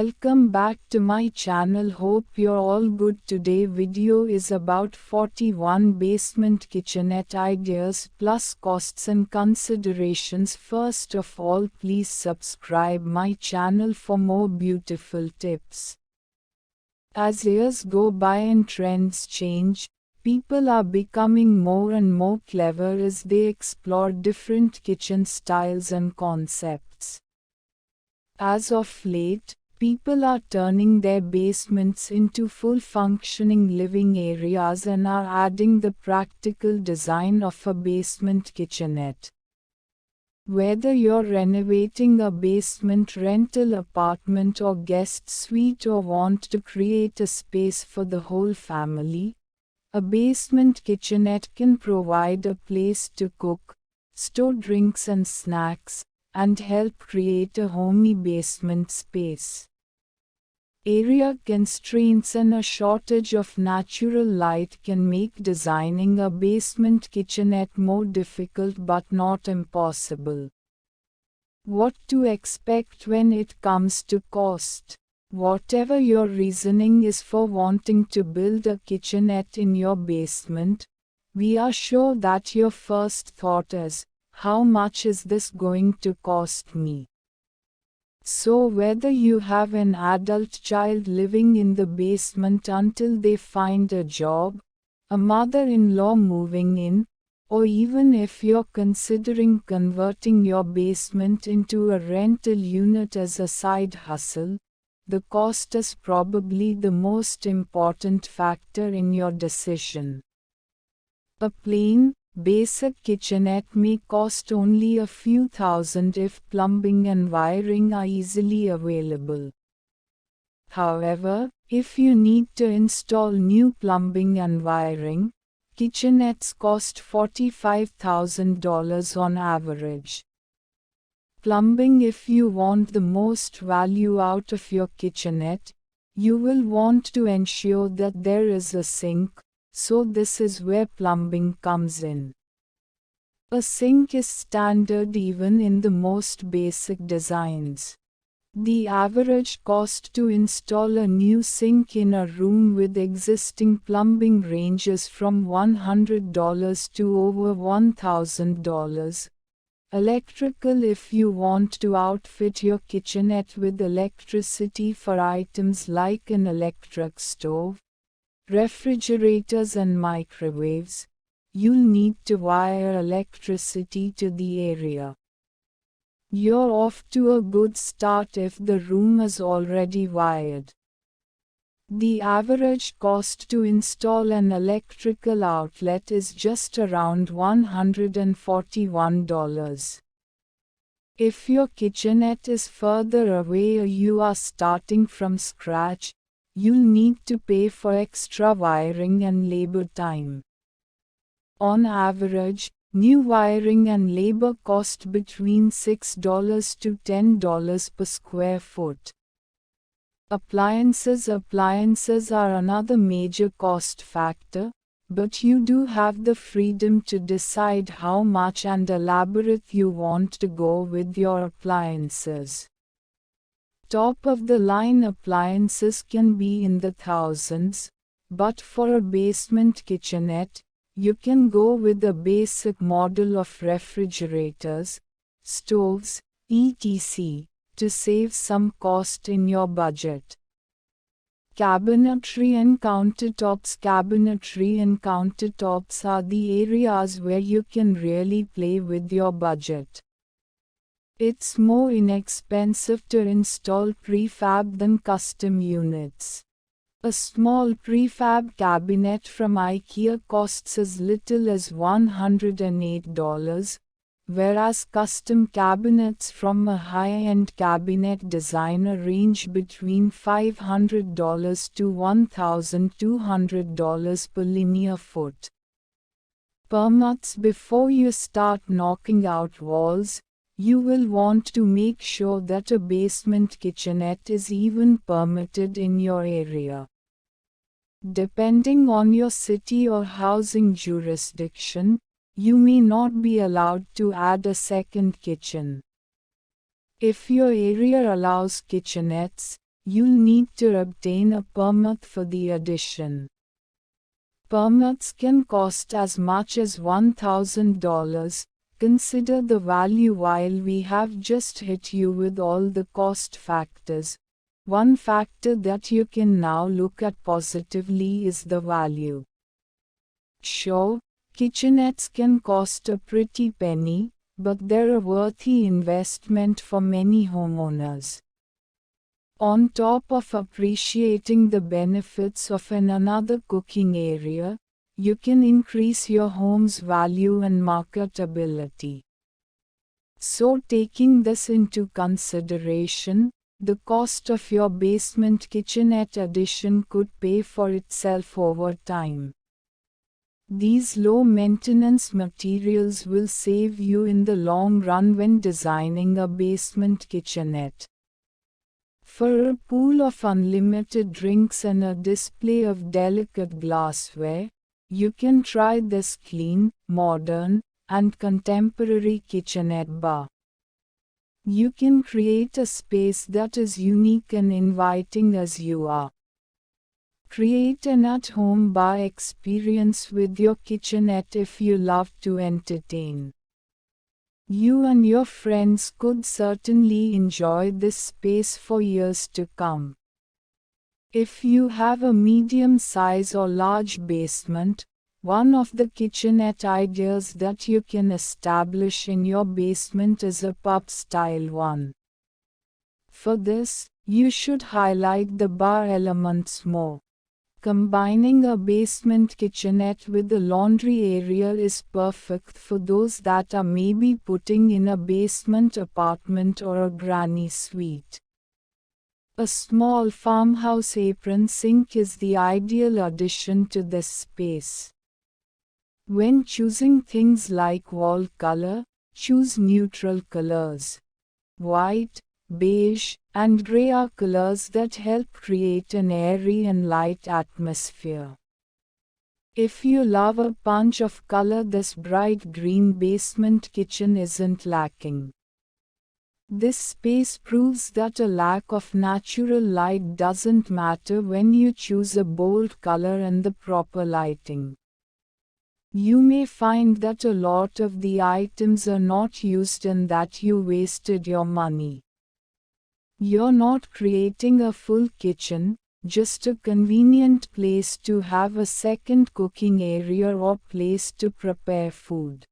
Welcome back to my channel. Hope you're all good. Today video is about 41 basement kitchenette ideas plus costs and considerations. First of all, please subscribe my channel for more beautiful tips. As years go by and trends change, people are becoming more and more clever as they explore different kitchen styles and concepts. As of late, people are turning their basements into full-functioning living areas and are adding the practical design of a basement kitchenette. Whether you're renovating a basement rental apartment or guest suite or want to create a space for the whole family, a basement kitchenette can provide a place to cook, store drinks and snacks, and help create a homey basement space. Area constraints and a shortage of natural light can make designing a basement kitchenette more difficult but not impossible. What to expect when it comes to cost? Whatever your reasoning is for wanting to build a kitchenette in your basement, we are sure that your first thought is, how much is this going to cost me? So whether you have an adult child living in the basement until they find a job, a mother-in-law moving in, or even if you're considering converting your basement into a rental unit as a side hustle, the cost is probably the most important factor in your decision. A plain, basic kitchenette may cost only a few thousand if plumbing and wiring are easily available. However, if you need to install new plumbing and wiring, kitchenettes cost $45,000 on average. Plumbing. If you want the most value out of your kitchenette, you will want to ensure that there is a sink, so this is where plumbing comes in. A sink is standard even in the most basic designs. The average cost to install a new sink in a room with existing plumbing ranges from $100 to over $1,000. Electrical. If you want to outfit your kitchenette with electricity for items like an electric stove, refrigerators and microwaves, you'll need to wire electricity to the area. You're off to a good start if the room is already wired. The average cost to install an electrical outlet is just around $141. If your kitchenette is further away or you are starting from scratch, you'll need to pay for extra wiring and labor time. On average, new wiring and labor cost between $6 to $10 per square foot. Appliances. Appliances are another major cost factor, but you do have the freedom to decide how much and elaborate you want to go with your appliances. Top-of-the-line appliances can be in the thousands, but for a basement kitchenette, you can go with a basic model of refrigerators, stoves, etc., to save some cost in your budget. Cabinetry and countertops. Cabinetry and countertops are the areas where you can really play with your budget. It's more inexpensive to install prefab than custom units. A small prefab cabinet from IKEA costs as little as $108, whereas custom cabinets from a high-end cabinet designer range between $500 to $1,200 per linear foot. Permits. Before you start knocking out walls, you will want to make sure that a basement kitchenette is even permitted in your area. Depending on your city or housing jurisdiction, you may not be allowed to add a second kitchen. If your area allows kitchenettes, you'll need to obtain a permit for the addition. Permits can cost as much as $1,000. Consider the value while we have just hit you with all the cost factors. One factor that you can now look at positively is the value. Sure, kitchenettes can cost a pretty penny, but they're a worthy investment for many homeowners. On top of appreciating the benefits of another cooking area, you can increase your home's value and marketability. So taking this into consideration, the cost of your basement kitchenette addition could pay for itself over time. These low-maintenance materials will save you in the long run when designing a basement kitchenette. For a pool of unlimited drinks and a display of delicate glassware, you can try this clean, modern, and contemporary kitchenette bar. You can create a space that is unique and inviting as you are. Create an at-home bar experience with your kitchenette if you love to entertain. You and your friends could certainly enjoy this space for years to come. If you have a medium-size or large basement, one of the kitchenette ideas that you can establish in your basement is a pub-style one. For this, you should highlight the bar elements more. Combining a basement kitchenette with a laundry area is perfect for those that are maybe putting in a basement apartment or a granny suite. A small farmhouse apron sink is the ideal addition to this space. When choosing things like wall color, choose neutral colors. White, beige, and gray are colors that help create an airy and light atmosphere. If you love a punch of color, this bright green basement kitchen isn't lacking. This space proves that a lack of natural light doesn't matter when you choose a bold color and the proper lighting. You may find that a lot of the items are not used and that you wasted your money. You're not creating a full kitchen, just a convenient place to have a second cooking area or place to prepare food.